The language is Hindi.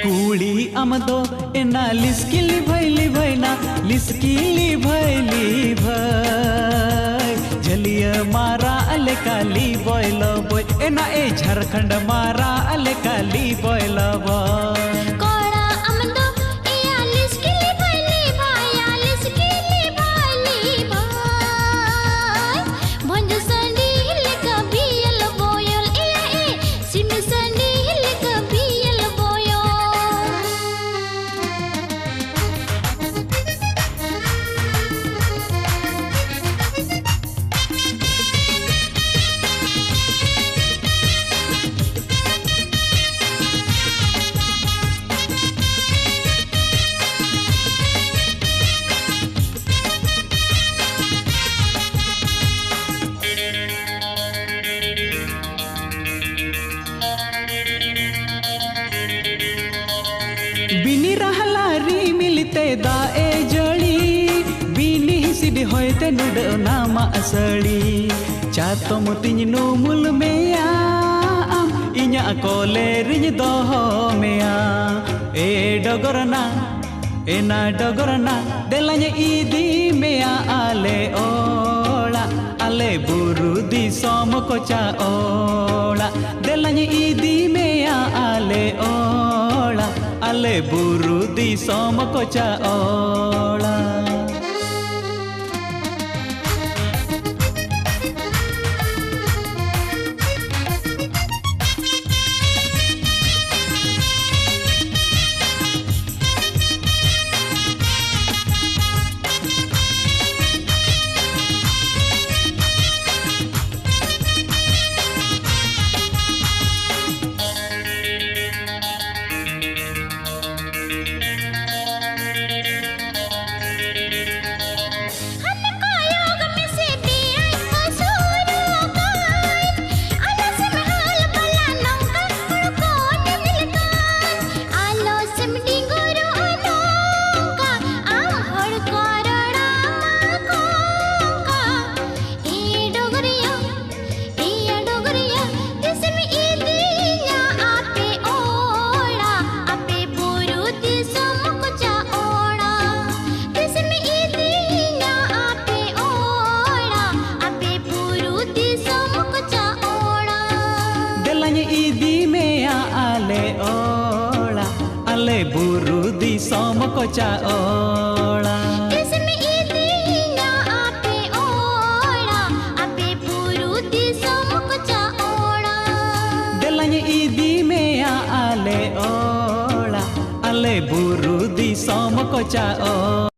कुड़ी आमदो एना लिस्किली भैना लिस्किली भैली भै झलिया मारा अले काली बोइल बोय एना ए झारखंड मारा अले काली बोइल बोय बिनी रहलारी मिलते दाए जड़ी बिनी सिद होते नुड नामा असड़ी चातो मुतिन नुमुल मेया इन्या कोले रिन दोहो मेया ए डगरना एना डगरना देलाnya इदी मेया आले ओला आले बुरु दिसोम कोचा ओला देलाnya इदी मेया आले ओला आले बुरु दिसोम कोचा ओला इदी मेया आले ओला आले बुरु दिसोम कोचा ओला इसमें इदी ना आपे ओला आपे बुरु दिसोम कोचा ओला देलाnya इदी मेया आले ओला आले बुरु दिसोम कोचा ओला।